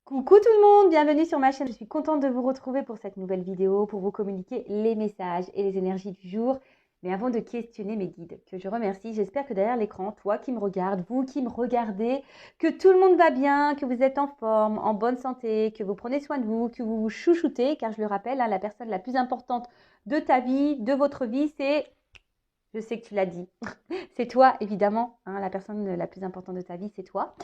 Coucou tout le monde, bienvenue sur ma chaîne. Je suis contente de vous retrouver pour cette nouvelle vidéo, pour vous communiquer les messages et les énergies du jour. Mais avant de questionner mes guides, que je remercie, j'espère que derrière l'écran, toi qui me regardes, vous qui me regardez, que tout le monde va bien, que vous êtes en forme, en bonne santé, que vous prenez soin de vous, que vous vous chouchoutez, car je le rappelle, la personne la plus importante de ta vie, de votre vie, c'est, je sais que tu l'as dit, c'est toi évidemment, la personne la plus importante de ta vie, c'est toi.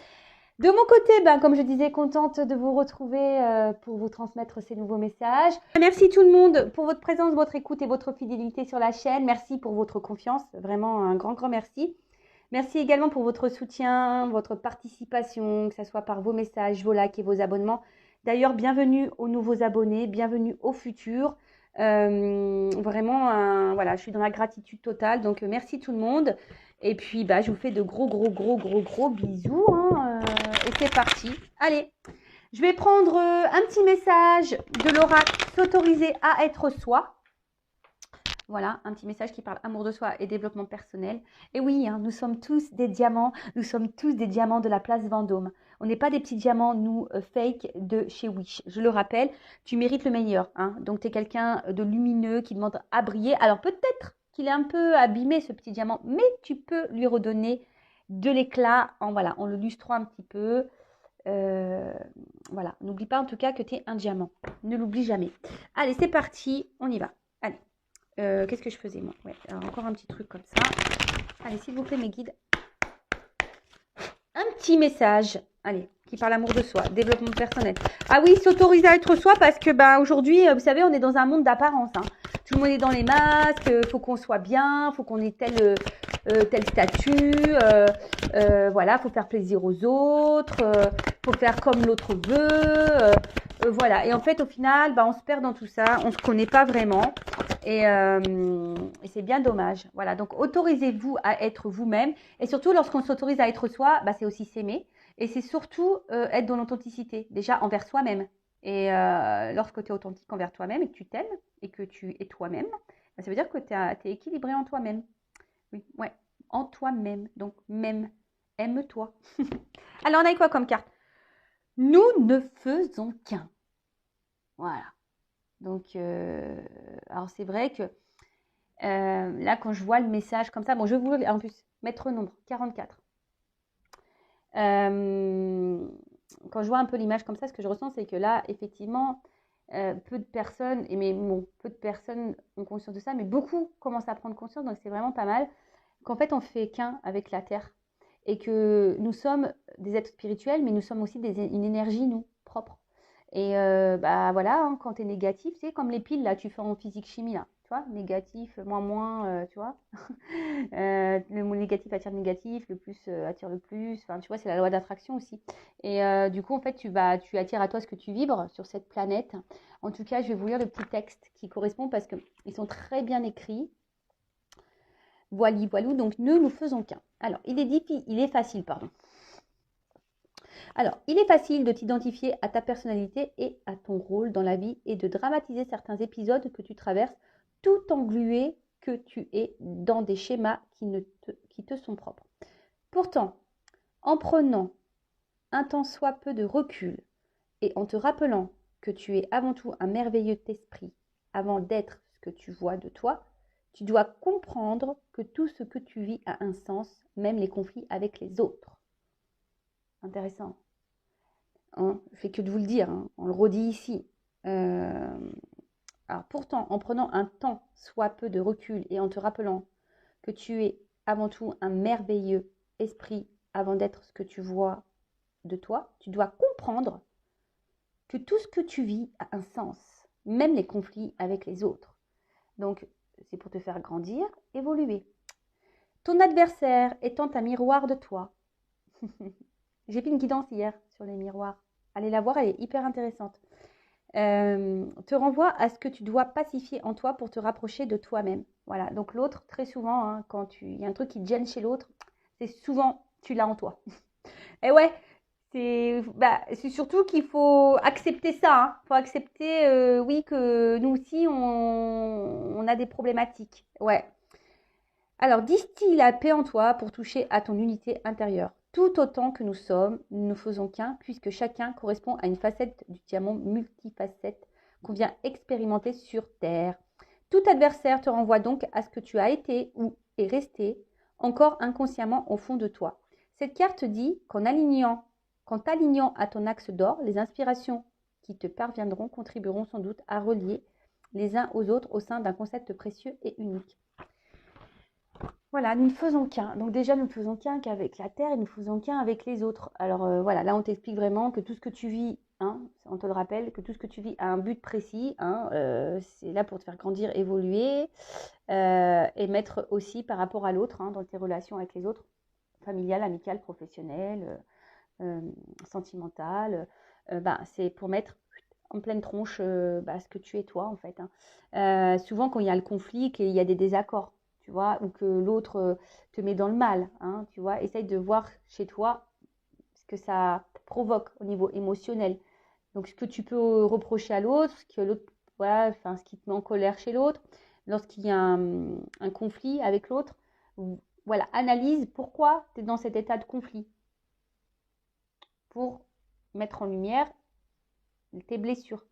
De mon côté, comme je disais, contente de vous retrouver pour vous transmettre ces nouveaux messages. Merci tout le monde pour votre présence, votre écoute et votre fidélité sur la chaîne. Merci pour votre confiance, vraiment un grand merci. Merci également pour votre soutien, votre participation, que ce soit par vos messages, vos likes et vos abonnements. D'ailleurs, bienvenue aux nouveaux abonnés, bienvenue aux futurs. Vraiment, voilà, je suis dans la gratitude totale, donc merci tout le monde. Et puis, je vous fais de gros bisous. Et c'est parti. Allez, je vais prendre un petit message de l'oracle, s'autoriser à être soi. Voilà, un petit message qui parle amour de soi et développement personnel. Et oui, nous sommes tous des diamants. Nous sommes tous des diamants de la place Vendôme. On n'est pas des petits diamants, nous, fake de chez Wish. Je le rappelle, tu mérites le meilleur. Donc, tu es quelqu'un de lumineux qui demande à briller. Alors, peut-être qu'il est un peu abîmé, ce petit diamant, mais tu peux lui redonner de l'éclat en le lustrant un petit peu. Voilà, n'oublie pas en tout cas que tu es un diamant. Ne l'oublie jamais. Allez, c'est parti, on y va. Allez. Qu'est-ce que je faisais moi? Ouais, alors encore un petit truc comme ça. Allez, s'il vous plaît, mes guides. Un petit message, allez, qui parle amour de soi, développement personnel. Ah oui, s'autoriser à être soi parce que aujourd'hui, vous savez, on est dans un monde d'apparence. Tout le monde est dans les masques, faut qu'on soit bien, faut qu'on ait tel statut, voilà, faut faire plaisir aux autres, faut faire comme l'autre veut, voilà. Et en fait, au final, on se perd dans tout ça, on se connaît pas vraiment. Et c'est bien dommage. Voilà, donc autorisez-vous à être vous-même. Et surtout, lorsqu'on s'autorise à être soi, c'est aussi s'aimer. Et c'est surtout être dans l'authenticité, déjà envers soi-même. Et lorsque tu es authentique envers toi-même et que tu t'aimes et que tu es toi-même, ça veut dire que tu es équilibré en toi-même. Oui, ouais, en toi-même. Donc, même, aime-toi. Alors, on a quoi comme carte? Nous ne faisons qu'un. Voilà. Donc, alors c'est vrai que là, quand je vois le message comme ça, je vais vous en plus mettre nombre, 44. Quand je vois un peu l'image comme ça, ce que je ressens, c'est que là, effectivement, peu de personnes, peu de personnes ont conscience de ça, mais beaucoup commencent à prendre conscience, donc c'est vraiment pas mal, qu'en fait, on fait qu'un avec la Terre et que nous sommes des êtres spirituels, mais nous sommes aussi une énergie, nous, propre. Et voilà, quand tu es négatif, c'est comme les piles, là, tu fais en physique-chimie, là, tu vois, négatif, moins, tu vois. Le mot négatif attire le négatif, le plus attire le plus, enfin, tu vois, c'est la loi d'attraction aussi. Et du coup, en fait, tu attires à toi ce que tu vibres sur cette planète. En tout cas, je vais vous lire le petit texte qui correspond parce qu'ils sont très bien écrits. Voilou, donc nous faisons qu'un. Alors, il est facile. Alors, il est facile de t'identifier à ta personnalité et à ton rôle dans la vie et de dramatiser certains épisodes que tu traverses tout englué que tu es dans des schémas qui te sont propres. Pourtant, en prenant un tant soit peu de recul et en te rappelant que tu es avant tout un merveilleux esprit avant d'être ce que tu vois de toi, tu dois comprendre que tout ce que tu vis a un sens, même les conflits avec les autres. Intéressant. Je ne fais que de vous le dire, on le redit ici. Alors pourtant, en prenant un temps, soit peu de recul, et en te rappelant que tu es avant tout un merveilleux esprit avant d'être ce que tu vois de toi, tu dois comprendre que tout ce que tu vis a un sens, même les conflits avec les autres. Donc, c'est pour te faire grandir, évoluer. Ton adversaire étant un miroir de toi. J'ai fait une guidance hier sur les miroirs. Allez la voir, elle est hyper intéressante. Te renvoie à ce que tu dois pacifier en toi pour te rapprocher de toi-même. Voilà, donc l'autre, très souvent, quand il y a un truc qui te gêne chez l'autre, c'est souvent tu l'as en toi. Et ouais, c'est surtout qu'il faut accepter ça. Il faut accepter, oui, que nous aussi, on a des problématiques. Ouais. Alors, distille la paix en toi pour toucher à ton unité intérieure. Tout autant que nous sommes, nous ne faisons qu'un, puisque chacun correspond à une facette du diamant multifacette qu'on vient expérimenter sur Terre. Tout adversaire te renvoie donc à ce que tu as été ou est resté encore inconsciemment au fond de toi. Cette carte dit qu'en t'alignant à ton axe d'or, les inspirations qui te parviendront contribueront sans doute à relier les uns aux autres au sein d'un concept précieux et unique. Voilà, nous ne faisons qu'un. Donc déjà, nous ne faisons qu'un qu'avec la Terre et nous ne faisons qu'un avec les autres. Alors voilà, là on t'explique vraiment que tout ce que tu vis, on te le rappelle, que tout ce que tu vis a un but précis. C'est là pour te faire grandir, évoluer et mettre aussi par rapport à l'autre, dans tes relations avec les autres, familiales, amicales, professionnelles, sentimentales. C'est pour mettre en pleine tronche ce que tu es toi en fait. Souvent quand il y a le conflit, qu'il y a des désaccords, tu vois, ou que l'autre te met dans le mal, tu vois, essaye de voir chez toi ce que ça provoque au niveau émotionnel. Donc ce que tu peux reprocher à l'autre, ce que l'autre, voilà, ce qui te met en colère chez l'autre, lorsqu'il y a un conflit avec l'autre, voilà, analyse pourquoi tu es dans cet état de conflit pour mettre en lumière tes blessures,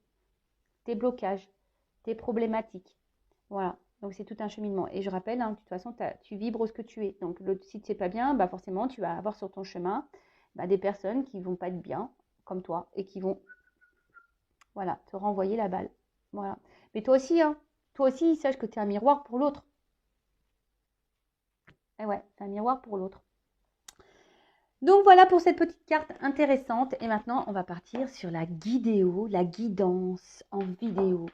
tes blocages, tes problématiques. Voilà. Donc, c'est tout un cheminement. Et je rappelle, de toute façon, tu vibres ce que tu es. Donc, si tu ne sais pas bien, forcément, tu vas avoir sur ton chemin des personnes qui ne vont pas être bien, comme toi, et qui vont, voilà, te renvoyer la balle. Voilà. Mais toi aussi, sache que tu es un miroir pour l'autre. Et ouais, tu es un miroir pour l'autre. Donc, voilà pour cette petite carte intéressante. Et maintenant, on va partir sur la guidéo, la guidance en vidéo.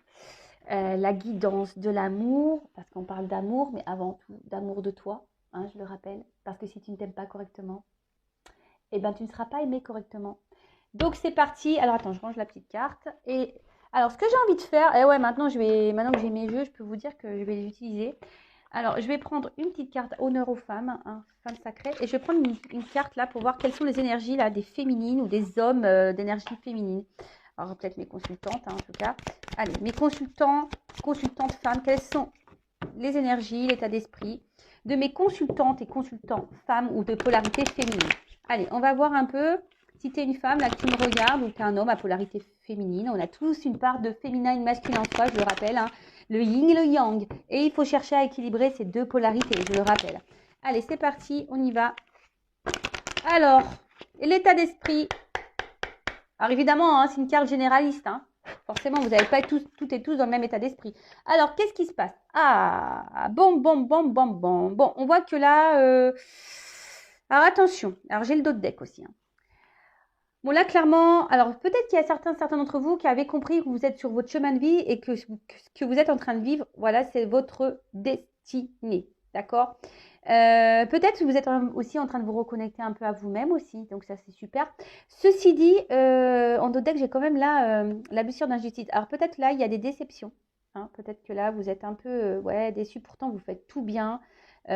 La guidance de l'amour, parce qu'on parle d'amour, mais avant tout d'amour de toi, je le rappelle, parce que si tu ne t'aimes pas correctement, tu ne seras pas aimé correctement. Donc c'est parti. Alors attends, je range la petite carte. Et alors ce que j'ai envie de faire, maintenant que j'ai mes jeux, je peux vous dire que je vais les utiliser. Alors je vais prendre une petite carte honneur aux femmes, femmes sacrées, et je vais prendre une carte là pour voir quelles sont les énergies là des féminines ou des hommes d'énergie féminine. Alors, peut-être mes consultantes, en tout cas. Allez, mes consultantes femmes, quelles sont les énergies, l'état d'esprit de mes consultantes et consultants femmes ou de polarité féminine. Allez, on va voir un peu si tu es une femme là que tu me regardes ou tu es un homme à polarité féminine. On a tous une part de féminin et de masculin en soi, je le rappelle, le yin et le yang. Et il faut chercher à équilibrer ces deux polarités, je le rappelle. Allez, c'est parti, on y va. Alors, l'état d'esprit. Alors évidemment, c'est une carte généraliste. Forcément, vous n'allez pas être toutes et tous dans le même état d'esprit. Alors, qu'est-ce qui se passe? Bon. Bon, on voit que là... Alors, attention. Alors, j'ai le dos de deck aussi. Bon, là, clairement... Alors, peut-être qu'il y a certains d'entre vous qui avaient compris que vous êtes sur votre chemin de vie et que ce que vous êtes en train de vivre, voilà, c'est votre destinée. D'accord? Peut-être que vous êtes aussi en train de vous reconnecter un peu à vous-même aussi, donc ça c'est super. Ceci dit, en dos de deck, j'ai quand même là la blessure d'injustice. Alors peut-être là, il y a des déceptions. Peut-être que là, vous êtes un peu déçus. Pourtant, vous faites tout bien, vous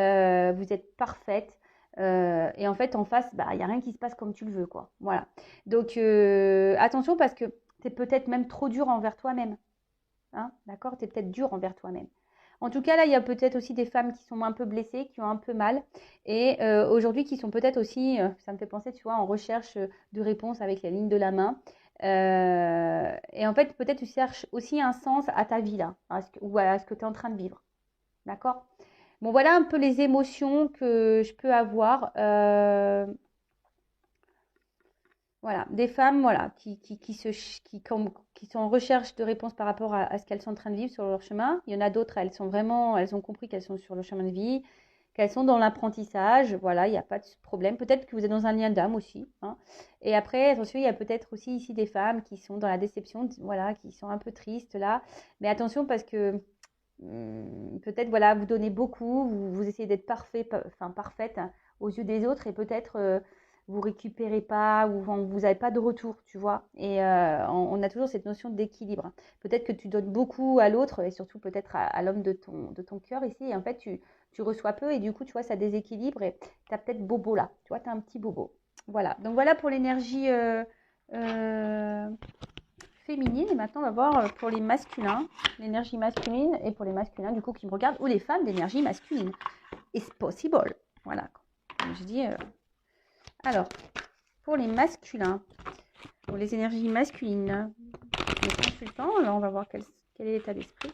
êtes parfaite. Et en fait, en face, il n'y a rien qui se passe comme tu le veux, quoi. Voilà. Donc, attention parce que tu es peut-être même trop dur envers toi-même. D'accord? Tu es peut-être dur envers toi-même. En tout cas, là, il y a peut-être aussi des femmes qui sont un peu blessées, qui ont un peu mal. Et aujourd'hui, qui sont peut-être aussi, ça me fait penser, tu vois, en recherche de réponse avec la ligne de la main. Et en fait, peut-être tu cherches aussi un sens à ta vie, là, ou à ce que tu es en train de vivre. D'accord? Bon, voilà un peu les émotions que je peux avoir. Voilà, des femmes voilà, qui sont en recherche de réponses par rapport à ce qu'elles sont en train de vivre sur leur chemin. Il y en a d'autres, elles ont compris qu'elles sont sur le chemin de vie, qu'elles sont dans l'apprentissage. Voilà, il n'y a pas de problème. Peut-être que vous êtes dans un lien d'âme aussi. Et après, attention, il y a peut-être aussi ici des femmes qui sont dans la déception, voilà, qui sont un peu tristes là. Mais attention parce que peut-être, voilà, vous donnez beaucoup, vous essayez d'être parfaite aux yeux des autres et peut-être... vous récupérez pas ou vous n'avez pas de retour, tu vois. Et on a toujours cette notion d'équilibre. Peut-être que tu donnes beaucoup à l'autre et surtout peut-être à l'homme de ton cœur ici. Et en fait, tu reçois peu et du coup, tu vois, ça déséquilibre et tu as peut-être bobo là. Tu vois, tu as un petit bobo. Voilà. Donc, voilà pour l'énergie féminine. Et maintenant, on va voir pour les masculins. L'énergie masculine et pour les masculins, du coup, qui me regardent, ou les femmes d'énergie masculine. It's possible. Voilà. Comme je dis... Alors, pour les masculins, pour les énergies masculines, les consultants, alors on va voir quel est l'état d'esprit.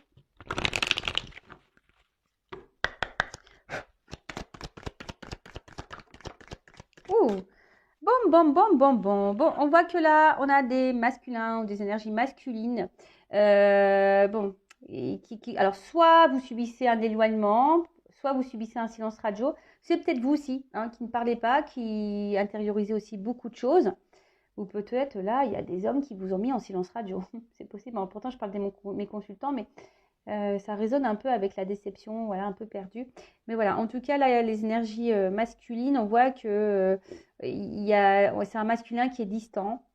Oh, bon, on voit que là, on a des masculins ou des énergies masculines. Bon, alors soit vous subissez un éloignement, soit vous subissez un silence radio. C'est peut-être vous aussi, hein, qui ne parlez pas, qui intériorisez aussi beaucoup de choses. Ou peut-être là, il y a des hommes qui vous ont mis en silence radio. C'est possible. Bon, pourtant, je parle de mes consultants, mais ça résonne un peu avec la déception, voilà, un peu perdue. Mais voilà, en tout cas, là, les énergies masculines, on voit que c'est un masculin qui est distant,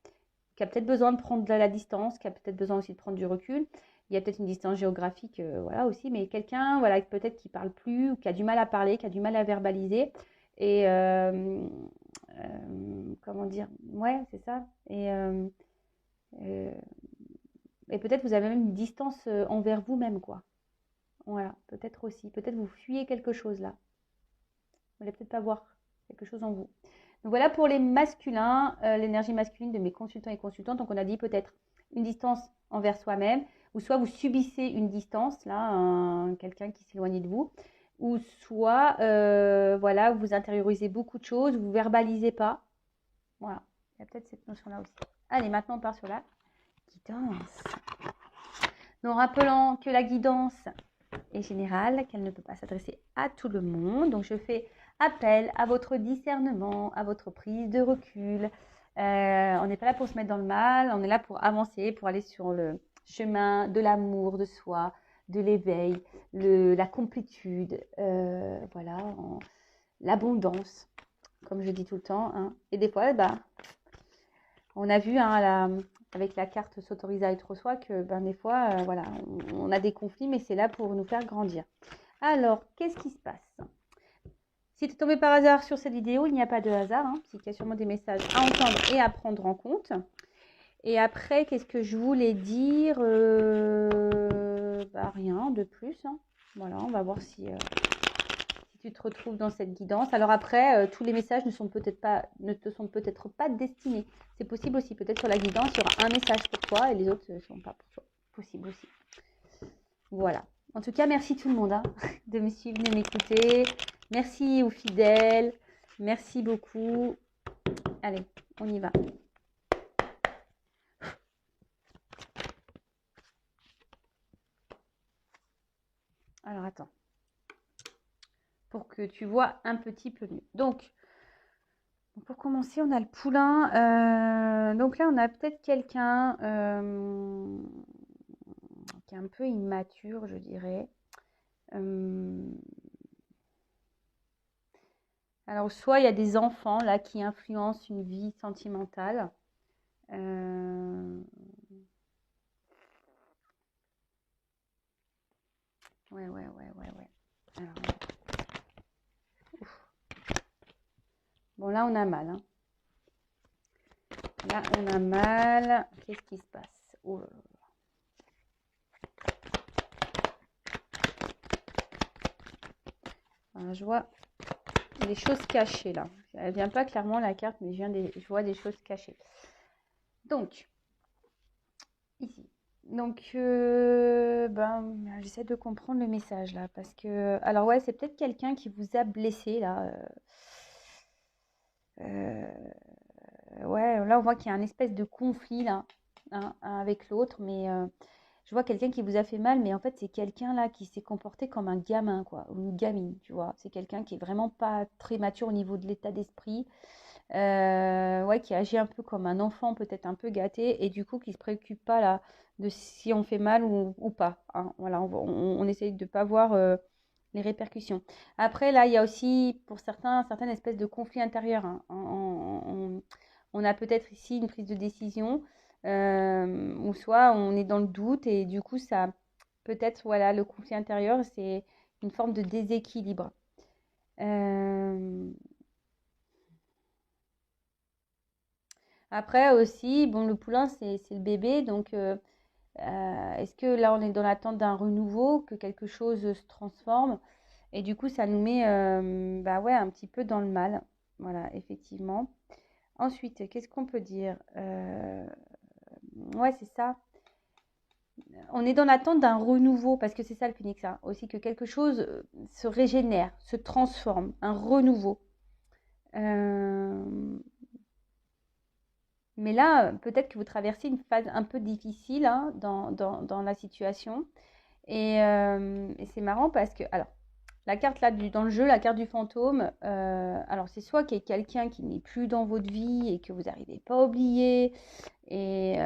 qui a peut-être besoin de prendre de la distance, qui a peut-être besoin aussi de prendre du recul. Il y a peut-être une distance géographique, voilà aussi, mais quelqu'un, voilà, peut-être qui parle plus, ou qui a du mal à parler, qui a du mal à verbaliser. Et comment dire, ouais, c'est ça. Et peut-être vous avez même une distance envers vous-même, quoi. Voilà, peut-être aussi. Peut-être vous fuyez quelque chose là. Vous voulez peut-être pas voir quelque chose en vous. Donc voilà pour les masculins, l'énergie masculine de mes consultants et consultantes. Donc on a dit peut-être une distance envers soi-même, ou soit vous subissez une distance, là, quelqu'un qui s'éloigne de vous, ou soit voilà, vous intériorisez beaucoup de choses, vous verbalisez pas. Voilà, il y a peut-être cette notion-là aussi. Allez, maintenant on part sur la guidance. Donc rappelant que la guidance est générale, qu'elle ne peut pas s'adresser à tout le monde. Donc je fais appel à votre discernement, à votre prise de recul. On n'est pas là pour se mettre dans le mal, on est là pour avancer, pour aller sur le chemin de l'amour de soi, de l'éveil, la complétude, voilà, l'abondance, comme je dis tout le temps. Hein. Et des fois, bah, on a vu avec la carte s'autoriser à être soi que des fois, voilà, on a des conflits, mais c'est là pour nous faire grandir. Alors, qu'est-ce qui se passe? Si tu es tombé par hasard sur cette vidéo, il n'y a pas de hasard, hein, c'est qu'il y a sûrement des messages à entendre et à prendre en compte. Et après, qu'est-ce que je voulais dire? Rien de plus. Hein. Voilà, on va voir si tu te retrouves dans cette guidance. Alors après, tous les messages ne te sont peut-être pas destinés. C'est possible aussi. Peut-être sur la guidance, il y aura un message pour toi et les autres ne sont pas pour toi. Possible aussi. Voilà. En tout cas, merci tout le monde hein, de me suivre, de m'écouter. Merci aux fidèles. Merci beaucoup. Allez, on y va. Alors, attends. Pour que tu vois un petit peu mieux. Donc, pour commencer, on a le poulain. Donc là, on a peut-être quelqu'un qui est un peu immature, je dirais. Alors, soit il y a des enfants là qui influencent une vie sentimentale. Ouais. Alors, bon, là, on a mal. Hein. Là, on a mal. Qu'est-ce qui se passe? Oh là là. Alors, je vois des choses cachées là. Elle vient pas clairement la carte, mais je vois des choses cachées. Donc, ici. Donc, j'essaie de comprendre le message là, parce que, alors ouais, c'est peut-être quelqu'un qui vous a blessé là. Ouais, là on voit qu'il y a un espèce de conflit là, hein, avec l'autre, mais je vois quelqu'un qui vous a fait mal, mais en fait c'est quelqu'un là qui s'est comporté comme un gamin quoi, ou une gamine, tu vois. C'est quelqu'un qui est vraiment pas très mature au niveau de l'état d'esprit. Ouais, qui agit un peu comme un enfant, peut-être un peu gâté, et du coup qui se préoccupe pas là de si on fait mal ou pas. Hein. Voilà, on essaye de pas voir les répercussions. Après, là, il y a aussi pour certaines espèces de conflits intérieurs. Hein. On a peut-être ici une prise de décision, ou soit on est dans le doute, et du coup, ça peut-être, voilà, le conflit intérieur, c'est une forme de déséquilibre. Après aussi, bon, le poulain, c'est le bébé, donc est-ce que là, on est dans l'attente d'un renouveau, que quelque chose se transforme? Et du coup, ça nous met ouais, un petit peu dans le mal. Voilà, effectivement. Ensuite, qu'est-ce qu'on peut dire? Ouais, c'est ça. On est dans l'attente d'un renouveau, parce que c'est ça le phénix, hein, aussi que quelque chose se régénère, se transforme, un renouveau. Euh, Mais là, peut-être que vous traversez une phase un peu difficile hein, dans la situation. Et c'est marrant parce que, alors, la carte là dans le jeu, la carte du fantôme, alors c'est soit qu'il y ait quelqu'un qui n'est plus dans votre vie et que vous n'arrivez pas à oublier. Et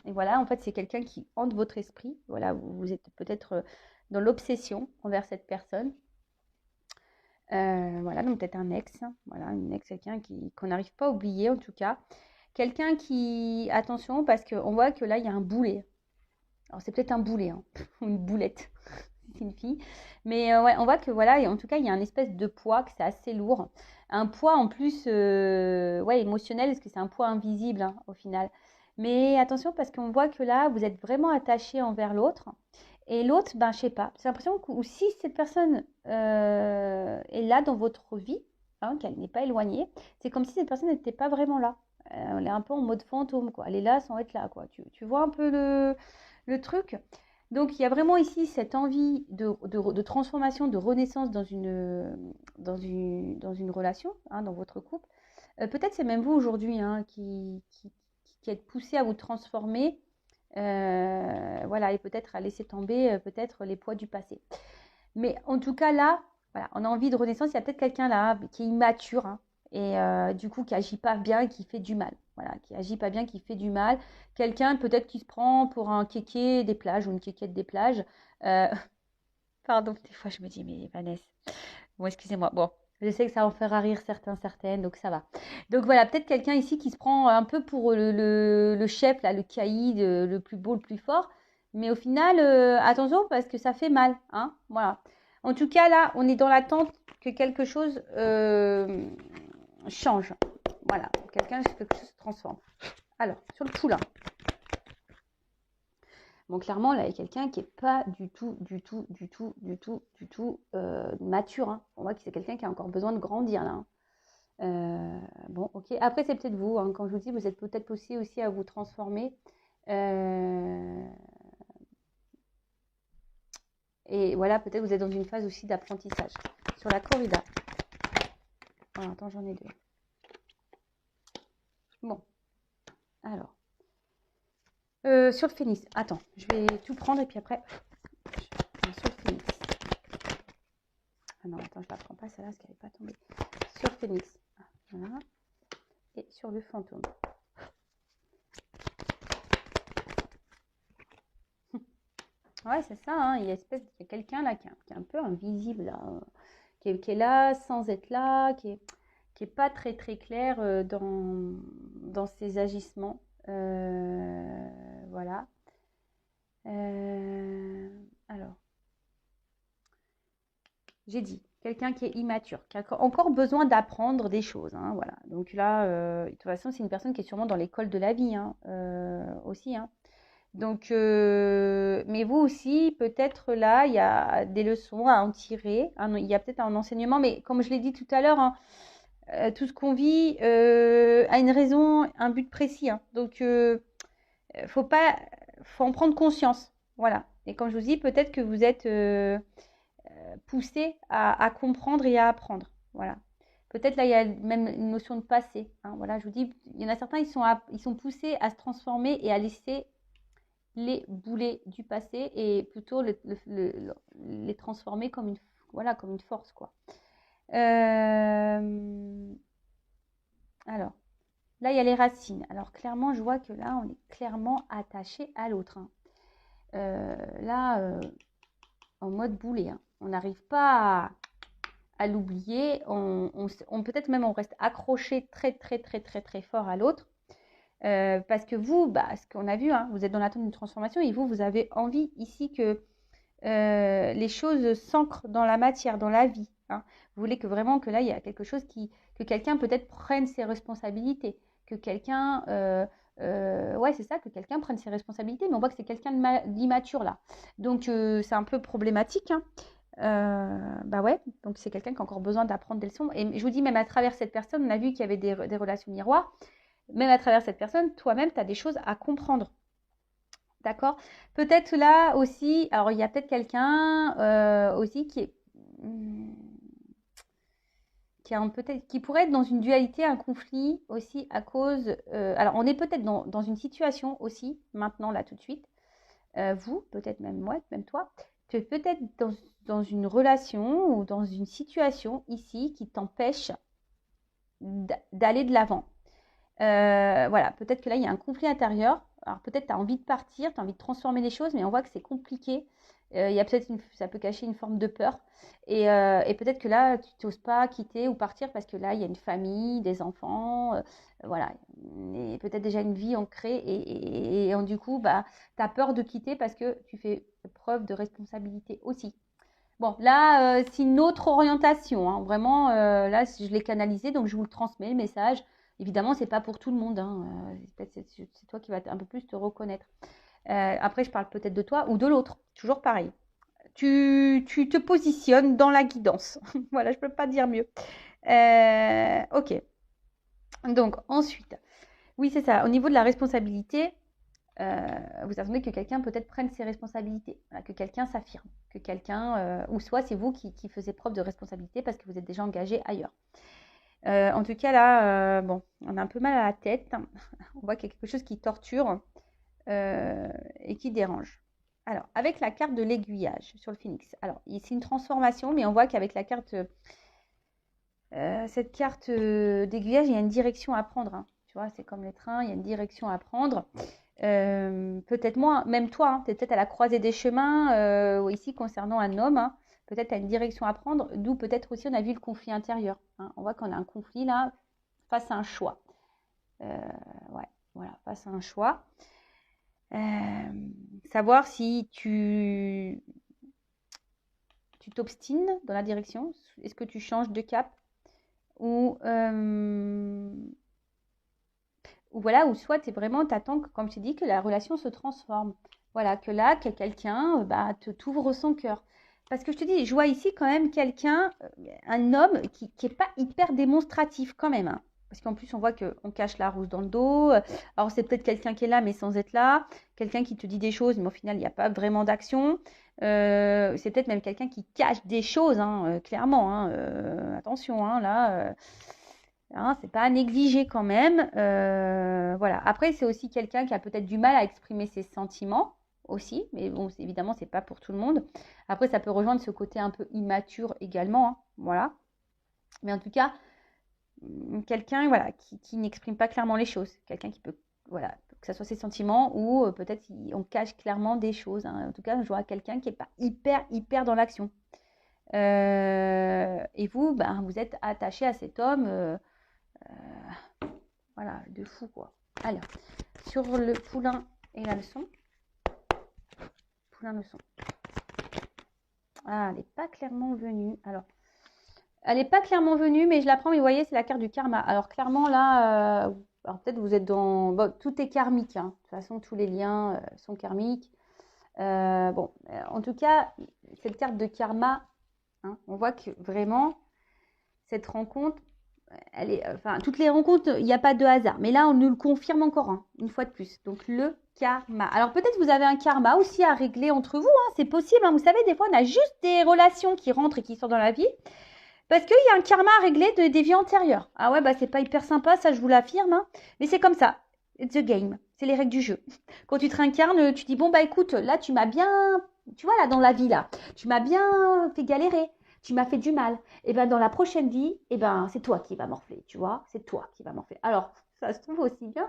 voilà, en fait, c'est quelqu'un qui hante votre esprit. Voilà, vous êtes peut-être dans l'obsession envers cette personne. Voilà, donc peut-être un ex, hein, voilà, une ex, quelqu'un qu'on n'arrive pas à oublier en tout cas. Quelqu'un qui, attention, parce qu'on voit que là, il y a un boulet. Alors, c'est peut-être un boulet, hein, ou une boulette, c'est une fille. Mais ouais, on voit que voilà, et en tout cas, il y a une espèce de poids, que c'est assez lourd. Un poids en plus, ouais, émotionnel, parce que c'est un poids invisible hein, au final. Mais attention, parce qu'on voit que là, vous êtes vraiment attaché envers l'autre. Et l'autre, ben, je sais pas, j'ai l'impression que ou si cette personne est là dans votre vie, hein, qu'elle n'est pas éloignée, c'est comme si cette personne n'était pas vraiment là. Elle est un peu en mode fantôme, quoi. Elle est là sans être là, quoi. Tu vois un peu le truc? Donc, il y a vraiment ici cette envie de transformation, de renaissance dans une relation, hein, dans votre couple. Peut-être c'est même vous aujourd'hui hein, qui êtes poussé à vous transformer, voilà, et peut-être à laisser tomber peut-être les poids du passé. Mais en tout cas, là, voilà, on a envie de renaissance. Il y a peut-être quelqu'un là qui est immature hein, et du coup qui agit pas bien et qui fait du mal. Voilà, qui agit pas bien, qui fait du mal. Quelqu'un peut-être qui se prend pour un kéké des plages ou une kékette des plages. Euh, Pardon, des fois je me dis, mais Vanessa, bon, excusez-moi. Bon, je sais que ça en fera rire certains, certaines, donc ça va. Donc voilà, peut-être quelqu'un ici qui se prend un peu pour le chef, là, le caïd, le plus beau, le plus fort. Mais au final, attention parce que ça fait mal. Hein, voilà. En tout cas, là, on est dans l'attente que quelque chose change. Voilà, quelque chose se transforme. Alors, sur le coup là. Bon, clairement, là, il y a quelqu'un qui n'est pas du tout mature. Hein. On voit que c'est quelqu'un qui a encore besoin de grandir, là. Hein. Bon, ok. Après, c'est peut-être vous. Hein. Quand je vous dis, vous êtes peut-être aussi à vous transformer. Et voilà, peut-être vous êtes dans une phase aussi d'apprentissage. Sur la corrida. Oh, attends, j'en ai deux. Bon. Alors. Sur le phénix. Attends, je vais tout prendre et puis après... Sur le phénix. Ah non, attends, je la prends pas celle-là parce qu'elle n'est pas tombée. Sur le phénix. Voilà. Et sur le fantôme. Ouais, c'est ça, hein. Il y a quelqu'un là qui est un peu invisible, là, qui est là sans être là, qui est pas très très clair dans ses agissements. Voilà. Alors, j'ai dit, quelqu'un qui est immature, qui a encore besoin d'apprendre des choses. Hein, voilà. Donc là, de toute façon, c'est une personne qui est sûrement dans l'école de la vie hein, aussi. Hein. Donc, mais vous aussi, peut-être là, il y a des leçons à en tirer. Hein, il y a peut-être un enseignement, mais comme je l'ai dit tout à l'heure, hein, tout ce qu'on vit a une raison, un but précis. Hein. Donc, faut en prendre conscience. Voilà. Et comme je vous dis, peut-être que vous êtes poussé à comprendre et à apprendre. Voilà. Peut-être là, il y a même une notion de passé. Hein. Voilà, je vous dis, il y en a certains, ils sont poussés à se transformer et à laisser les boulets du passé et plutôt les transformer comme une force, quoi. Alors, là, il y a les racines. Alors, clairement, je vois que là, on est clairement attaché à l'autre. Hein. Là, en mode boulet. Hein. On n'arrive pas à l'oublier. Peut-être même on reste accroché très, très, très, très, très fort à l'autre. Parce que vous, ce qu'on a vu, hein, vous êtes dans l'attente d'une transformation et vous avez envie ici que les choses s'ancrent dans la matière, dans la vie. Hein. Vous voulez que vraiment que là, il y a quelque chose que quelqu'un peut-être prenne ses responsabilités, que quelqu'un, ouais, c'est ça, que quelqu'un prenne ses responsabilités, mais on voit que c'est quelqu'un d'immature là. Donc, c'est un peu problématique. Hein. Bah ouais, donc c'est quelqu'un qui a encore besoin d'apprendre des leçons. Et je vous dis, même à travers cette personne, on a vu qu'il y avait des relations miroirs. Même à travers cette personne, toi-même, tu as des choses à comprendre. D'accord? Peut-être là aussi, alors il y a peut-être quelqu'un aussi qui pourrait être dans une dualité, un conflit aussi à cause. Alors on est peut-être dans une situation aussi, maintenant, là, tout de suite. Vous, peut-être même moi, même toi, tu es peut-être dans une relation ou dans une situation ici qui t'empêche d'aller de l'avant. Voilà, peut-être que là, il y a un conflit intérieur. Alors peut-être tu as envie de partir, tu as envie de transformer les choses, mais on voit que c'est compliqué. Il y a peut-être ça peut cacher une forme de peur. Et peut-être que là, tu n'oses pas quitter ou partir parce que là, il y a une famille, des enfants, voilà. Et peut-être déjà une vie ancrée. Et du coup, bah, tu as peur de quitter parce que tu fais preuve de responsabilité aussi. Bon, là, c'est une autre orientation, hein. Vraiment, là, je l'ai canalisé, donc je vous le transmets, le message. Évidemment, c'est pas pour tout le monde, hein. C'est toi qui vas un peu plus te reconnaître. Après, je parle peut-être de toi ou de l'autre. Toujours pareil. Tu te positionnes dans la guidance. Voilà, je peux pas dire mieux. Ok. Donc, ensuite, oui, c'est ça. Au niveau de la responsabilité, vous attendez que quelqu'un peut-être prenne ses responsabilités, voilà, que quelqu'un s'affirme, que quelqu'un, ou soit c'est vous qui faisiez preuve de responsabilité parce que vous êtes déjà engagé ailleurs. En tout cas là, bon, on a un peu mal à la tête, on voit qu'il y a quelque chose qui torture et qui dérange. Alors, avec la carte de l'aiguillage sur le phénix, alors c'est une transformation, mais on voit qu'avec la carte, cette carte d'aiguillage, il y a une direction à prendre, hein. Tu vois, c'est comme les trains, il y a une direction à prendre. Peut-être moi, même toi, hein, tu es peut-être à la croisée des chemins, ici concernant un homme, hein, peut-être tu as une direction à prendre, d'où peut-être aussi on a vu le conflit intérieur, hein. On voit qu'on a un conflit là face à un choix. Ouais, voilà, face à un choix. Savoir si tu t'obstines dans la direction, est-ce que tu changes de cap ou voilà, ou soit tu es vraiment, t'attends, comme je t'ai dit, que la relation se transforme. Voilà, que là, que quelqu'un bah, t'ouvre son cœur. Parce que je te dis, je vois ici quand même quelqu'un, un homme qui n'est pas hyper démonstratif quand même, hein. Parce qu'en plus, on voit qu'on cache la rousse dans le dos. Alors, c'est peut-être quelqu'un qui est là, mais sans être là. Quelqu'un qui te dit des choses, mais au final, il n'y a pas vraiment d'action. C'est peut-être même quelqu'un qui cache des choses, hein, clairement, hein. Attention, hein, là. Hein, c'est pas à négliger quand même. Voilà. Après, c'est aussi quelqu'un qui a peut-être du mal à exprimer ses sentiments aussi, mais bon, évidemment, c'est pas pour tout le monde. Après, ça peut rejoindre ce côté un peu immature également, hein, voilà. Mais en tout cas, quelqu'un voilà, qui n'exprime pas clairement les choses. Quelqu'un qui peut, voilà, que ce soit ses sentiments ou peut-être on cache clairement des choses, hein. En tout cas, je vois quelqu'un qui n'est pas hyper dans l'action. Et vous, ben, vous êtes attaché à cet homme. Voilà, de fou quoi. Alors, sur le poulain et la leçon. Poulain leçon. Ah, elle n'est pas clairement venue. Alors, elle n'est pas clairement venue, mais je la prends. Mais vous voyez, c'est la carte du karma. Alors, clairement, là, alors peut-être vous êtes dans... Bon, tout est karmique, hein. De toute façon, tous les liens sont karmiques. Bon, en tout cas, cette carte de karma, hein, on voit que vraiment, cette rencontre, elle est, enfin, toutes les rencontres, il n'y a pas de hasard. Mais là, on nous le confirme encore, hein, une fois de plus. Donc, le karma. Alors, peut-être vous avez un karma aussi à régler entre vous, hein, c'est possible, hein. Vous savez, des fois, on a juste des relations qui rentrent et qui sortent dans la vie. Parce qu'il y a un karma à régler des vies antérieures. Ah ouais, bah c'est pas hyper sympa, ça je vous l'affirme, hein. Mais c'est comme ça. It's the game. C'est les règles du jeu. Quand tu te réincarnes, tu dis, bon bah écoute, là tu m'as bien... Tu vois, là dans la vie, là, tu m'as bien fait galérer. Tu m'as fait du mal. Et ben dans la prochaine vie, et ben c'est toi qui vas morfler, tu vois. C'est toi qui vas morfler. Alors, ça se trouve aussi bien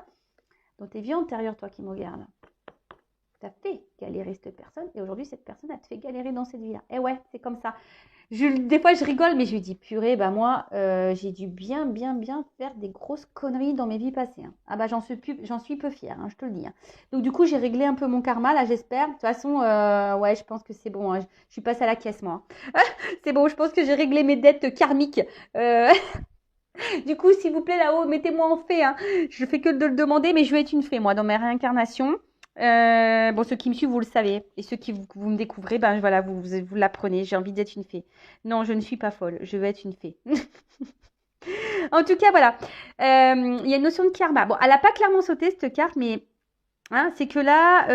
dans tes vies antérieures, toi qui me regardes. Tu as fait galérer cette personne et aujourd'hui cette personne a te fait galérer dans cette vie-là. Et ouais, c'est comme ça. Des fois, je rigole, mais je lui dis, purée, bah moi, j'ai dû bien faire des grosses conneries dans mes vies passées, hein. Ah bah j'en suis peu fière, hein, je te le dis, hein. Donc du coup, j'ai réglé un peu mon karma, là, j'espère. De toute façon, ouais, je pense que c'est bon, hein. Je suis passée à la caisse, moi. C'est bon, je pense que j'ai réglé mes dettes karmiques. Du coup, s'il vous plaît, là-haut, mettez-moi en fée, hein. Je fais que de le demander, mais je vais être une fée, moi, dans mes réincarnations. Bon, ceux qui me suivent, vous le savez. Et ceux qui vous me découvrez, ben voilà, vous l'apprenez. J'ai envie d'être une fée. Non, je ne suis pas folle. Je veux être une fée. En tout cas, voilà. Il y a une notion de karma. Bon, elle n'a pas clairement sauté cette carte, mais hein, c'est que là,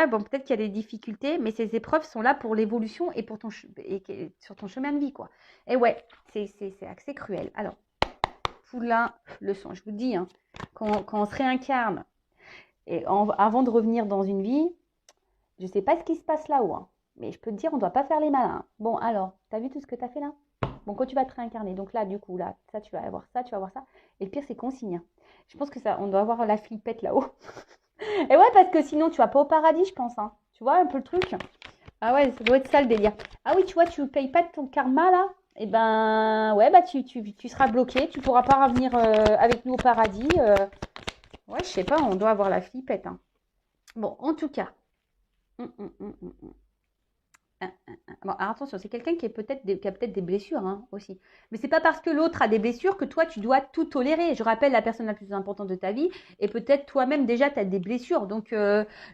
bon, peut-être qu'il y a des difficultés, mais ces épreuves sont là pour l'évolution et pour sur ton chemin de vie, quoi. Et ouais, c'est assez cruel. Alors, poulain, leçon, je vous dis, hein, quand on se réincarne, et avant de revenir dans une vie, je sais pas ce qui se passe là-haut, hein, mais je peux te dire, on doit pas faire les malins. Bon, alors, t'as vu tout ce que t'as fait là? Bon, quand tu vas te réincarner, donc là, du coup, là, ça, tu vas avoir ça, tu vas avoir ça. Et le pire, c'est consigne, hein. Je pense que ça, on doit avoir la flippette là-haut. Et ouais, parce que sinon, tu vas pas au paradis, je pense, hein. Tu vois un peu le truc? Ah ouais, ça doit être ça le délire. Ah oui, tu vois, tu payes pas de ton karma là? Eh ben, ouais, bah tu seras bloqué, tu pourras pas revenir avec nous au paradis. Ouais, je sais pas, on doit avoir la flippette, hein. Bon, en tout cas. Hum, hum, hum, hum, hum. Bon, alors attention, c'est quelqu'un qui qui a peut-être des blessures, hein, aussi. Mais c'est pas parce que l'autre a des blessures que toi tu dois tout tolérer. Je rappelle la personne la plus importante de ta vie et peut-être toi-même déjà tu as des blessures. Donc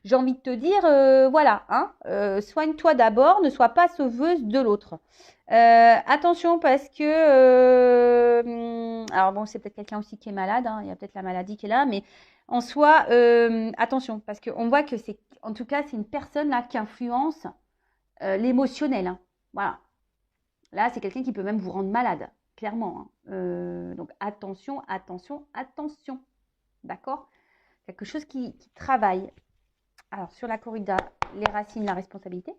j'ai envie de te dire, voilà, hein, soigne-toi d'abord, ne sois pas sauveuse de l'autre. Attention parce que alors bon, c'est peut-être quelqu'un aussi qui est malade, hein, il y a peut-être la maladie qui est là, mais en soi, attention parce qu'on voit que c'est, en tout cas, c'est une personne là qui influence l'émotionnel, hein. Voilà. Là, c'est quelqu'un qui peut même vous rendre malade, clairement, hein. Donc attention, attention, attention. D'accord? Quelque chose qui travaille. Alors, sur la corrida, les racines, la responsabilité.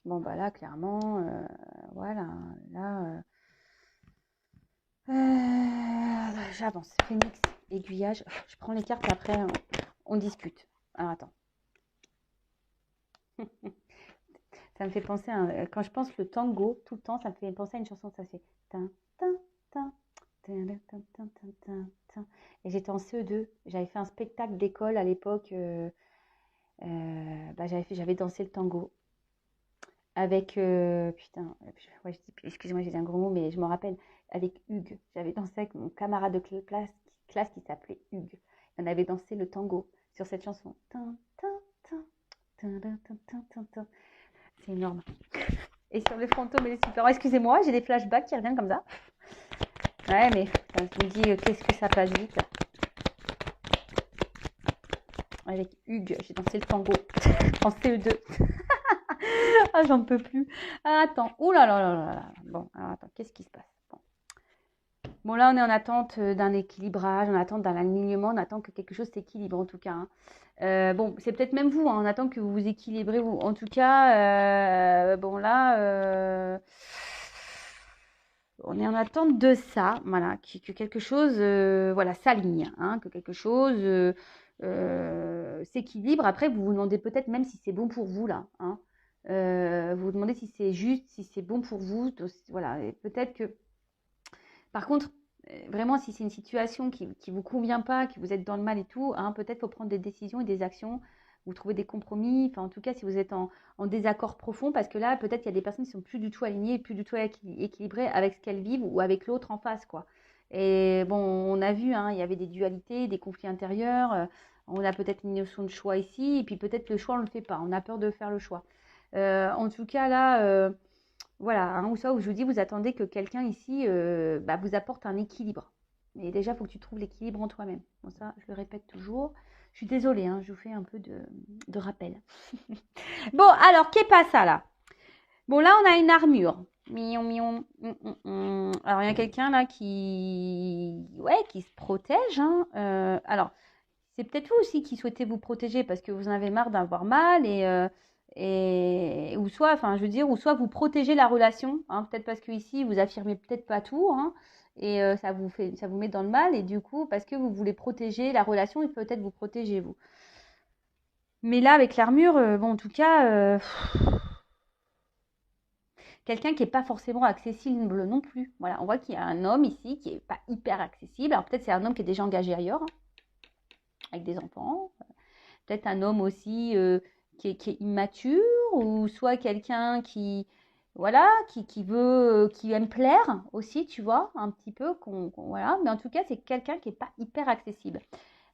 Bon, bah là, clairement, voilà. Là, j'avance. Phénix, aiguillage. Je prends les cartes et après, on discute. Alors, attends. Ça me fait penser à, quand je pense le tango, tout le temps, ça me fait penser à une chanson, ça fait tin, tin, tin, tin, tin, tin, tin, tin, tin. Et j'étais en CE2, j'avais fait un spectacle d'école à l'époque, bah, j'avais dansé le tango avec, putain, ouais, excusez-moi, j'ai dit un gros mot, mais je me rappelle, avec Hugues. J'avais dansé avec mon camarade de classe qui s'appelait Hugues. On avait dansé le tango sur cette chanson. Tin, tin, tin, tin, tin, tin, tin, tin, tin. C'est énorme. Et sur les fantômes et les super. Oh, excusez-moi, j'ai des flashbacks qui reviennent comme ça. Ouais, mais ça me dit, qu'est-ce que ça passe vite. Avec Hugues, j'ai dansé le tango en CE2. Ah, j'en peux plus. Ah, attends. Ouh là là là là là. Bon, alors attends, qu'est-ce qui se passe? Bon, là, on est en attente d'un équilibrage, en attente d'un alignement, on attend que quelque chose s'équilibre en tout cas, hein. Bon, c'est peut-être même vous, hein, on attend que vous vous équilibrez. En tout cas, bon là, on est en attente de ça, voilà, que quelque chose, voilà, s'aligne, hein, que quelque chose s'équilibre. Après, vous vous demandez peut-être même si c'est bon pour vous là, hein. Vous vous demandez si c'est juste, si c'est bon pour vous, voilà. Et peut-être que, par contre, vraiment, si c'est une situation qui ne vous convient pas, que vous êtes dans le mal et tout, hein, peut-être faut prendre des décisions et des actions, vous trouver des compromis. Enfin, en tout cas, si vous êtes en désaccord profond, parce que là, peut-être qu'il y a des personnes qui sont plus du tout alignées, plus du tout équilibrées avec ce qu'elles vivent ou avec l'autre en face, quoi. Et bon, on a vu, hein, il y avait des dualités, des conflits intérieurs. On a peut-être une notion de choix ici, et puis peut-être le choix, on ne le fait pas. On a peur de faire le choix. En tout cas, là, voilà, hein, ou ça, où je vous dis, vous attendez que quelqu'un ici bah, vous apporte un équilibre. Mais déjà, il faut que tu trouves l'équilibre en toi-même. Bon, ça, je le répète toujours. Je suis désolée, hein, je vous fais un peu de rappel. Bon, alors, qu'est pas ça là? Bon, là, on a une armure. Mion, mion. Alors, il y a quelqu'un là ouais, qui se protège, hein. Alors, c'est peut-être vous aussi qui souhaitez vous protéger parce que vous en avez marre d'avoir mal et ou soit, enfin, je veux dire, ou soit vous protégez la relation, hein, peut-être parce que ici vous affirmez peut-être pas tout, hein, et ça vous met dans le mal et du coup parce que vous voulez protéger la relation et peut-être vous protéger vous. Mais là avec l'armure, bon en tout cas, quelqu'un qui n'est pas forcément accessible non plus. Voilà, on voit qu'il y a un homme ici qui est pas hyper accessible. Alors peut-être c'est un homme qui est déjà engagé ailleurs, hein, avec des enfants. Peut-être un homme aussi qui est immature ou soit quelqu'un qui, voilà, qui aime plaire aussi, tu vois, un petit peu, voilà. Mais en tout cas, c'est quelqu'un qui n'est pas hyper accessible.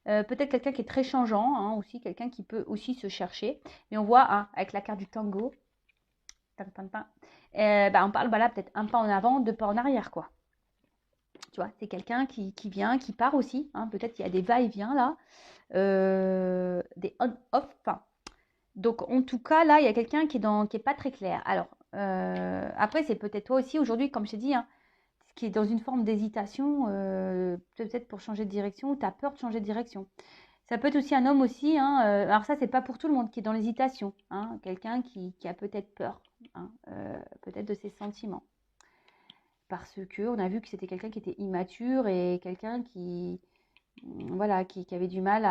Peut-être quelqu'un qui est très changeant, hein, aussi, quelqu'un qui peut aussi se chercher. Mais on voit, hein, avec la carte du tango, on parle, voilà, peut-être un pas en avant, deux pas en arrière, quoi. Tu vois, c'est quelqu'un qui vient, qui part aussi, hein. Peut-être qu'il y a des va-et-vient là, des on-off, enfin. Donc, en tout cas, là, il y a quelqu'un qui est pas très clair. Alors, après, c'est peut-être toi aussi, aujourd'hui, comme je t'ai dit, hein, qui est dans une forme d'hésitation, peut-être pour changer de direction, ou tu as peur de changer de direction. Ça peut être aussi un homme aussi, hein, alors ça, c'est pas pour tout le monde, qui est dans l'hésitation, hein, quelqu'un qui a peut-être peur, hein, peut-être de ses sentiments. Parce qu'on a vu que c'était quelqu'un qui était immature et quelqu'un voilà, qui avait du mal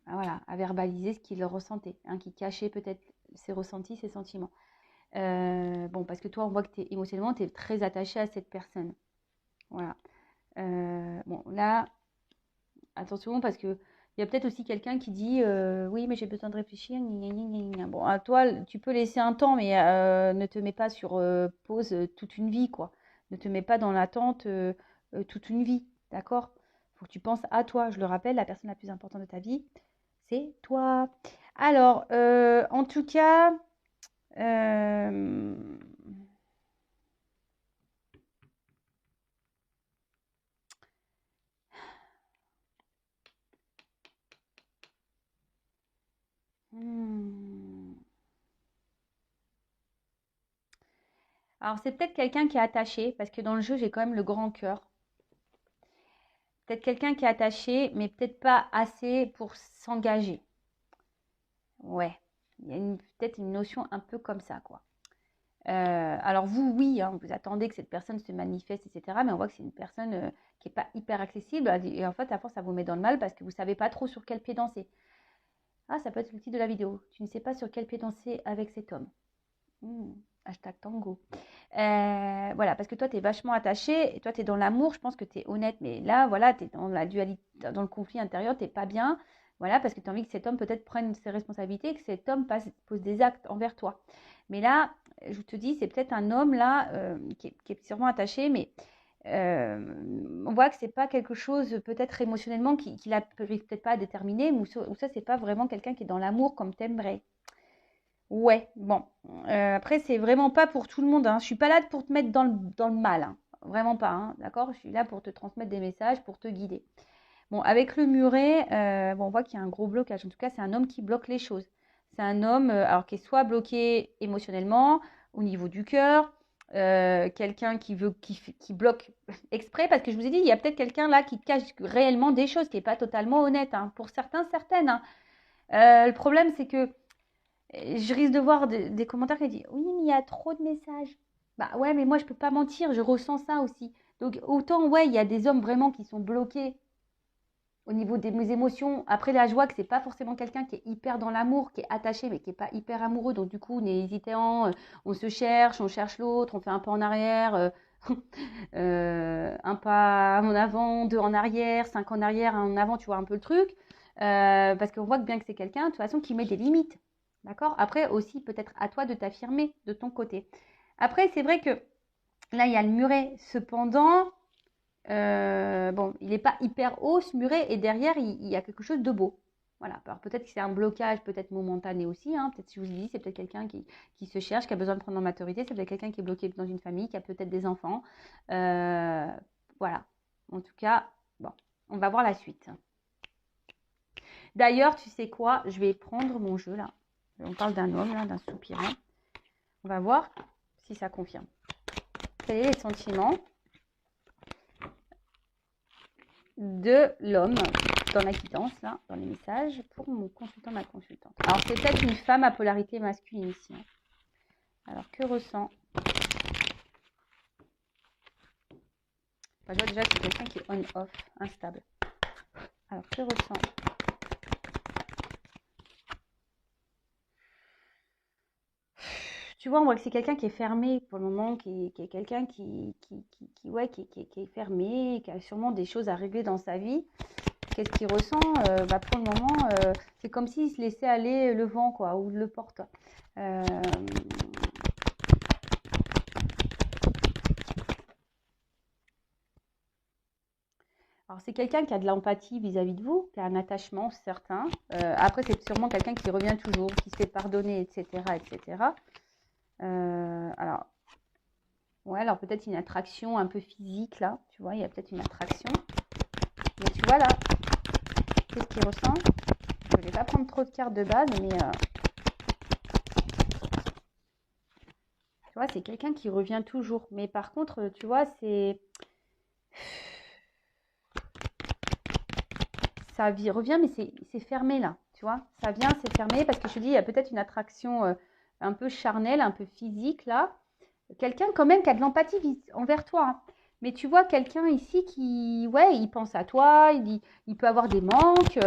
voilà, à verbaliser ce qu'il ressentait, hein, qui cachait peut-être ses ressentis, ses sentiments. Bon, parce que toi, on voit que émotionnellement, tu es très attaché à cette personne. Voilà. Bon, là, attention, parce que il y a peut-être aussi quelqu'un qui dit oui, mais j'ai besoin de réfléchir. Gna, gna, gna, gna. Bon, à toi, tu peux laisser un temps, mais ne te mets pas sur pause toute une vie, quoi. Ne te mets pas dans l'attente toute une vie, d'accord? Il faut que tu penses à toi. Je le rappelle, la personne la plus importante de ta vie, c'est toi. Alors, en tout cas, euh, hmm. Alors, c'est peut-être quelqu'un qui est attaché, parce que dans le jeu, j'ai quand même le grand cœur. Peut-être quelqu'un qui est attaché, mais peut-être pas assez pour s'engager. Ouais, il y a peut-être une notion un peu comme ça, quoi. Alors vous, oui, hein, vous attendez que cette personne se manifeste, etc. Mais on voit que c'est une personne qui n'est pas hyper accessible. Et en fait, à force, ça vous met dans le mal parce que vous ne savez pas trop sur quel pied danser. Ah, ça peut être le titre de la vidéo. Tu ne sais pas sur quel pied danser avec cet homme. Hashtag tango. Voilà, parce que toi, tu es vachement attaché. Et toi, tu es dans l'amour. Je pense que tu es honnête. Mais là, voilà, tu es dans la dualité, dans le conflit intérieur. Tu n'es pas bien. Voilà, parce que tu as envie que cet homme peut-être prenne ses responsabilités et que cet homme pose des actes envers toi. Mais là, je te dis, c'est peut-être un homme là qui est sûrement attaché, mais on voit que c'est pas quelque chose peut-être émotionnellement qu'il n'arrive peut-être pas à déterminer, ou ça, c'est pas vraiment quelqu'un qui est dans l'amour comme t'aimerais. Ouais, bon. Après, c'est vraiment pas pour tout le monde, hein. Je suis pas là pour te mettre dans le mal, hein. Vraiment pas, hein, d'accord? Je suis là pour te transmettre des messages, pour te guider. Bon, avec le muret, bon, on voit qu'il y a un gros blocage. En tout cas, c'est un homme qui bloque les choses. C'est un homme alors, qui est soit bloqué émotionnellement, au niveau du cœur, quelqu'un qui bloque exprès, parce que je vous ai dit, il y a peut-être quelqu'un là qui cache réellement des choses, qui n'est pas totalement honnête, hein. Pour certains, certaines, hein. Le problème, c'est que je risque de voir des commentaires qui disent oui, mais il y a trop de messages. Bah ouais, mais moi, je peux pas mentir, je ressens ça aussi. Donc, autant, ouais, il y a des hommes vraiment qui sont bloqués au niveau de mes émotions. Après, là, je vois que c'est pas forcément quelqu'un qui est hyper dans l'amour, qui est attaché, mais qui est pas hyper amoureux. Donc, du coup, on est hésitant, on se cherche, on cherche l'autre, on fait un pas en arrière, un pas en avant, deux en arrière, cinq en arrière, un en avant, tu vois un peu le truc. Parce qu'on voit bien que c'est quelqu'un, de toute façon, qui met des limites. D'accord? Après, aussi, peut-être à toi de t'affirmer de ton côté. Après, c'est vrai que là, il y a le muret. Cependant, bon, il n'est pas hyper haut ce muret et derrière il y a quelque chose de beau. Voilà. Alors peut-être que c'est un blocage, peut-être momentané aussi, hein. Peut-être si je vous dis, c'est peut-être quelqu'un qui se cherche, qui a besoin de prendre en maturité, c'est peut-être quelqu'un qui est bloqué dans une famille, qui a peut-être des enfants. Voilà. En tout cas, bon, on va voir la suite. D'ailleurs, tu sais quoi? Je vais prendre mon jeu là. On parle d'un homme là, d'un soupirant. On va voir si ça confirme. Quels sont les sentiments de l'homme dans la guidance, là, dans les messages, pour mon consultant, ma consultante. Alors, c'est peut-être une femme à polarité masculine ici. Hein. Alors, que ressent? Enfin, je vois déjà que c'est quelqu'un qui est on-off, instable. Alors, que ressent? Tu vois, on voit que c'est quelqu'un qui est fermé pour le moment, qui est quelqu'un qui est fermé, qui a sûrement des choses à régler dans sa vie. Qu'est-ce qu'il ressent? Pour le moment, c'est comme s'il se laissait aller le vent, quoi, ou le porte. Alors, c'est quelqu'un qui a de l'empathie vis-à-vis de vous, qui a un attachement certain. Après, c'est sûrement quelqu'un qui revient toujours, qui se fait pardonner, etc., etc. Alors, ouais, alors peut-être une attraction un peu physique, là. Tu vois, il y a peut-être une attraction. Mais tu vois, là, qu'est-ce qu'il ressent? Je ne vais pas prendre trop de cartes de base, mais... tu vois, c'est quelqu'un qui revient toujours. Mais par contre, tu vois, c'est... ça revient, mais c'est fermé là, tu vois. Ça vient, c'est fermé, parce que je te dis, il y a peut-être une attraction un peu charnelle, un peu physique là. Quelqu'un quand même qui a de l'empathie envers toi. Hein. Mais tu vois, quelqu'un ici qui, ouais, il pense à toi, il peut avoir des manques,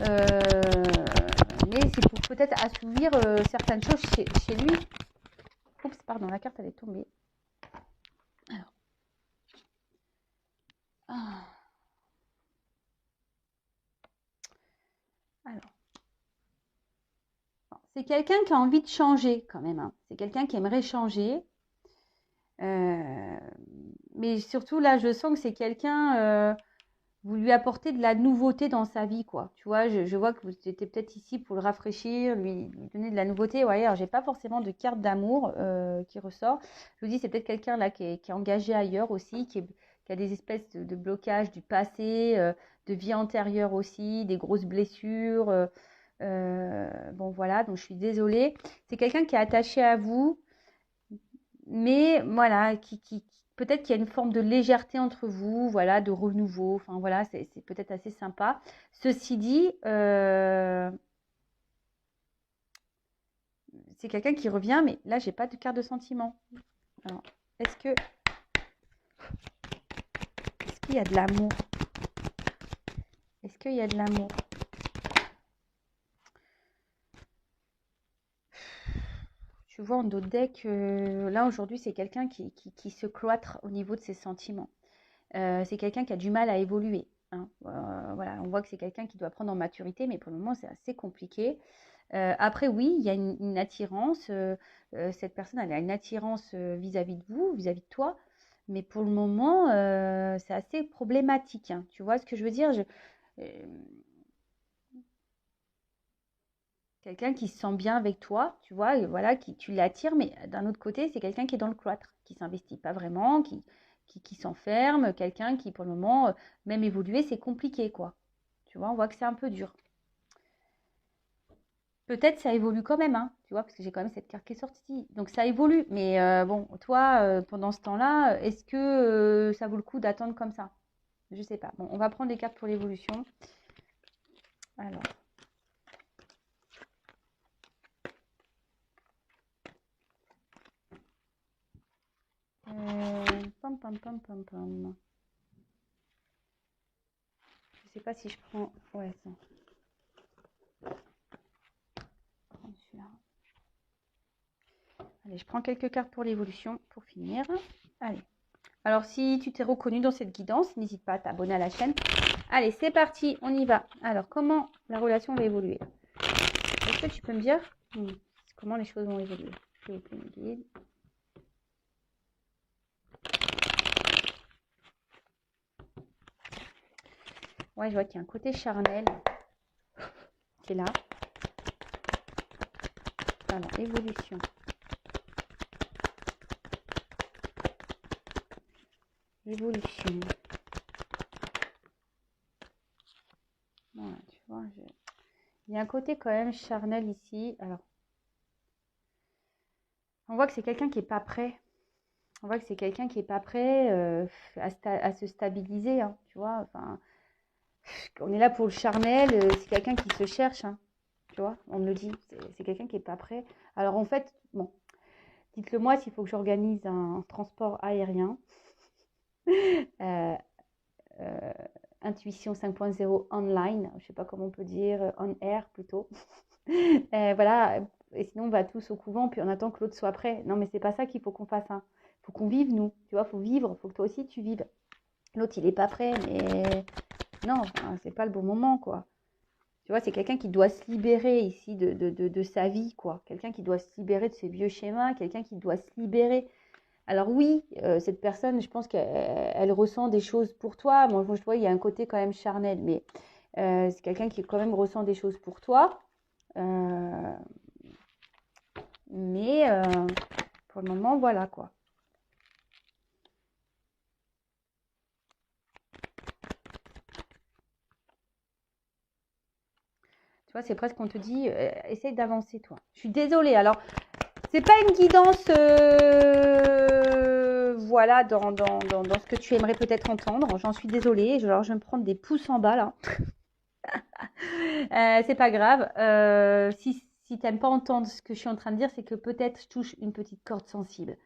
mais c'est pour peut-être assouvir certaines choses chez lui. Oups, pardon, la carte elle est tombée. Alors. Ah. Alors. C'est quelqu'un qui a envie de changer quand même. Hein. C'est quelqu'un qui aimerait changer. Mais surtout là, je sens que c'est quelqu'un, vous lui apportez de la nouveauté dans sa vie, quoi. Tu vois, je vois que vous étiez peut-être ici pour le rafraîchir, lui donner de la nouveauté. Ouais, alors j'ai pas forcément de carte d'amour qui ressort. Je vous dis, c'est peut-être quelqu'un là qui est engagé ailleurs aussi, qui a des espèces de blocages du passé, de vie antérieure aussi, des grosses blessures. Bon voilà, donc je suis désolée. C'est quelqu'un qui est attaché à vous, mais voilà, peut-être qu'il y a une forme de légèreté entre vous, voilà, de renouveau. Enfin voilà, c'est peut-être assez sympa. Ceci dit, c'est quelqu'un qui revient, mais là, j'ai pas de carte de sentiment. Alors, est-ce qu'il y a de l'amour? Est-ce qu'il y a de l'amour? Tu vois en d'autres decks, là aujourd'hui, c'est quelqu'un qui se cloître au niveau de ses sentiments. C'est quelqu'un qui a du mal à évoluer. Hein. Voilà, on voit que c'est quelqu'un qui doit prendre en maturité, mais pour le moment, c'est assez compliqué. Après, oui, il y a une attirance. Cette personne, elle a une attirance vis-à-vis de vous, vis-à-vis de toi. Mais pour le moment, c'est assez problématique. Hein. Tu vois ce que je veux dire? Quelqu'un qui se sent bien avec toi, tu vois, et voilà, tu l'attires, mais d'un autre côté, c'est quelqu'un qui est dans le cloître, qui s'investit pas vraiment, qui s'enferme, quelqu'un qui, pour le moment, même évoluer, c'est compliqué, quoi. Tu vois, on voit que c'est un peu dur. Peut-être ça évolue quand même, hein, tu vois, parce que j'ai quand même cette carte qui est sortie. Donc ça évolue, mais bon, toi, pendant ce temps-là, est-ce que ça vaut le coup d'attendre comme ça? Je sais pas. Bon, on va prendre des cartes pour l'évolution. Alors. Pam, pam, pam, pam, pam. Je sais pas si je prends... Ouais, ça. Celui-là. Allez, je prends quelques cartes pour l'évolution pour finir. Allez. Alors, si tu t'es reconnu dans cette guidance, n'hésite pas à t'abonner à la chaîne. Allez, c'est parti, on y va. Alors, comment la relation va évoluer? Est-ce que tu peux me dire comment les choses vont évoluer? S'il vous plaît, me guide. Ouais, je vois qu'il y a un côté charnel qui est là. Alors, évolution. Évolution. Voilà, tu vois, il y a un côté quand même charnel ici. Alors, on voit que c'est quelqu'un qui n'est pas prêt. On voit que c'est quelqu'un qui n'est pas prêt à se stabiliser, hein, tu vois. Enfin, on est là pour le charnel, c'est quelqu'un qui se cherche, hein, tu vois, on me le dit. C'est quelqu'un qui n'est pas prêt. Alors en fait, bon, dites-le moi s'il faut que j'organise un transport aérien. Intuition 5.0 online, je ne sais pas comment on peut dire, on air plutôt. Voilà, et sinon on va tous au couvent, puis on attend que l'autre soit prêt. Non, mais c'est pas ça qu'il faut qu'on fasse. Hein. Il faut qu'on vive, nous. Tu vois, il faut vivre, il faut que toi aussi tu vives. L'autre, il n'est pas prêt, mais non, enfin, c'est pas le bon moment, quoi. Tu vois, c'est quelqu'un qui doit se libérer ici de sa vie, quoi. Quelqu'un qui doit se libérer de ses vieux schémas, quelqu'un qui doit se libérer Alors oui, cette personne, je pense qu'elle ressent des choses pour toi. Moi, je vois, il y a un côté quand même charnel, mais c'est quelqu'un qui quand même ressent des choses pour toi. Euh, mais pour le moment, voilà quoi. Tu vois, c'est presque qu'on te dit, essaye d'avancer toi. Je suis désolée. Alors, c'est pas une guidance, voilà, dans ce que tu aimerais peut-être entendre. J'en suis désolée. Alors, je vais me prendre des pouces en bas là. C'est pas grave. Si t'aimes pas entendre ce que je suis en train de dire, c'est que peut-être je touche une petite corde sensible.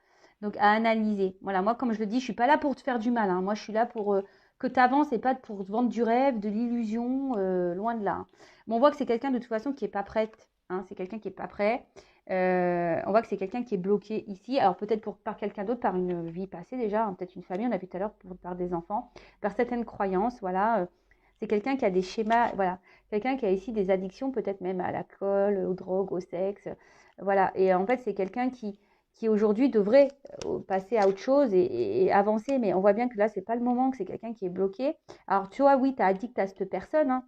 Donc à analyser. Voilà, moi comme je le dis, je suis pas là pour te faire du mal, hein. Moi je suis là pour que tu avances et pas pour te vendre du rêve, de l'illusion, loin de là, hein. Mais on voit que c'est quelqu'un de toute façon qui est pas prête, hein. C'est quelqu'un qui est pas prêt. On voit que c'est quelqu'un qui est bloqué ici. Alors peut-être par quelqu'un d'autre, par une vie passée déjà, hein, peut-être une famille, on a vu tout à l'heure, par des enfants, par certaines croyances, voilà. C'est quelqu'un qui a des schémas, voilà. Quelqu'un qui a ici des addictions, peut-être même à l'alcool, aux drogues, au sexe. Voilà. Et en fait, c'est quelqu'un qui aujourd'hui devrait passer à autre chose et avancer. Mais on voit bien que là, c'est pas le moment, que c'est quelqu'un qui est bloqué. Alors, tu vois, oui, tu as addict à cette personne, hein,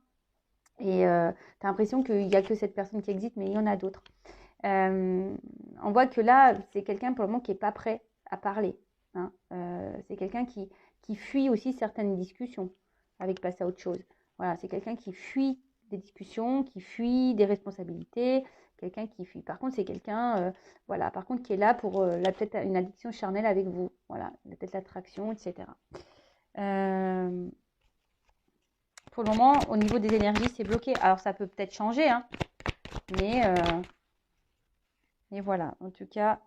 et tu as l'impression qu'il n'y a que cette personne qui existe, mais il y en a d'autres. On voit que là, c'est quelqu'un pour le moment qui n'est pas prêt à parler, hein. C'est quelqu'un qui fuit aussi certaines discussions avec passer à autre chose. Voilà, c'est quelqu'un qui fuit des discussions, qui fuit des responsabilités, quelqu'un qui fuit. Par contre, c'est quelqu'un, voilà, par contre, qui est là pour peut-être une addiction charnelle avec vous. Voilà, peut-être l'attraction, etc. Euh, pour le moment, au niveau des énergies, c'est bloqué. Alors, ça peut peut-être changer, hein, mais, voilà. En tout cas,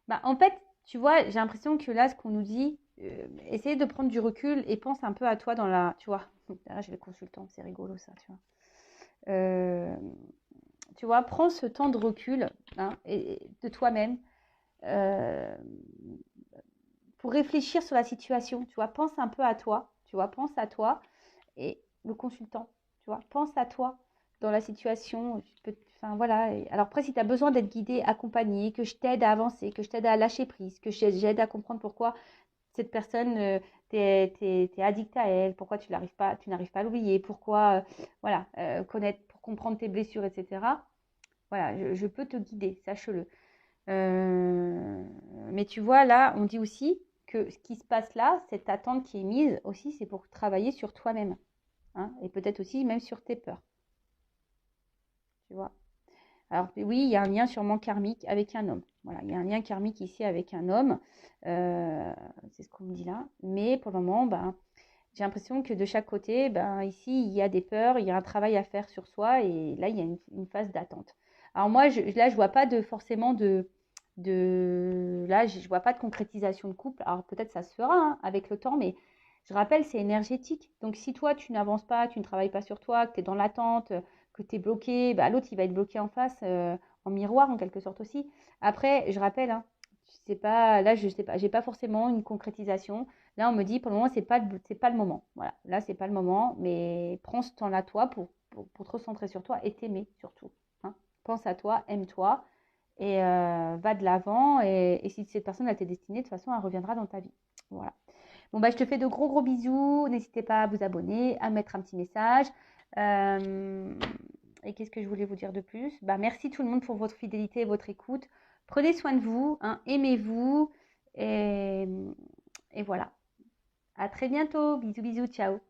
bah, en fait, tu vois, j'ai l'impression que là, ce qu'on nous dit, essaye de prendre du recul et pense un peu à toi dans la. Tu vois, là, j'ai le consultant, c'est rigolo ça, tu vois. Euh, Tu vois, prends ce temps de recul, hein, de toi-même, euh, pour réfléchir sur la situation. Tu vois, pense un peu à toi. Tu vois, pense à toi et le consultant. Tu vois, pense à toi dans la situation. Enfin voilà. Alors après, si tu as besoin d'être guidé, accompagné, que je t'aide à avancer, que je t'aide à lâcher prise, que j'aide à comprendre pourquoi cette personne, t'es addict à elle, pourquoi tu n'arrives pas à l'oublier, pourquoi, voilà, connaître, pour comprendre tes blessures, etc. Voilà, je peux te guider, sache-le. Euh, mais tu vois, là, on dit aussi que ce qui se passe là, cette attente qui est mise aussi, c'est pour travailler sur toi-même, hein, et peut-être aussi même sur tes peurs, tu vois. Alors oui, il y a un lien sûrement karmique avec un homme. Voilà, il y a un lien karmique ici avec un homme. C'est ce qu'on me dit là. Mais pour le moment, ben, j'ai l'impression que de chaque côté, ben, ici, il y a des peurs, il y a un travail à faire sur soi et là, il y a une phase d'attente. Alors moi, là, je vois pas forcément là, je vois pas de concrétisation de couple. Alors peut-être ça se fera, hein, avec le temps, mais je rappelle, c'est énergétique. Donc si toi, tu n'avances pas, tu ne travailles pas sur toi, que tu es dans l'attente, que tu es bloqué, bah, l'autre, il va être bloqué en face, en miroir en quelque sorte aussi. Après, je rappelle, hein, c'est pas, là, je sais pas, j'ai pas forcément une concrétisation. Là, on me dit, pour le moment, c'est pas le moment. Voilà, là, c'est pas le moment, mais prends ce temps-là, toi, pour te recentrer sur toi et t'aimer surtout, hein. Pense à toi, aime-toi et va de l'avant. Et si cette personne, elle t'est destinée, de toute façon, elle reviendra dans ta vie. Voilà. Bon, bah, je te fais de gros, gros bisous. N'hésitez pas à vous abonner, à mettre un petit message. Euh, et qu'est-ce que je voulais vous dire de plus? Bah, merci tout le monde pour votre fidélité et votre écoute. Prenez soin de vous, hein, aimez-vous. Et voilà. À très bientôt. Bisous, bisous, ciao.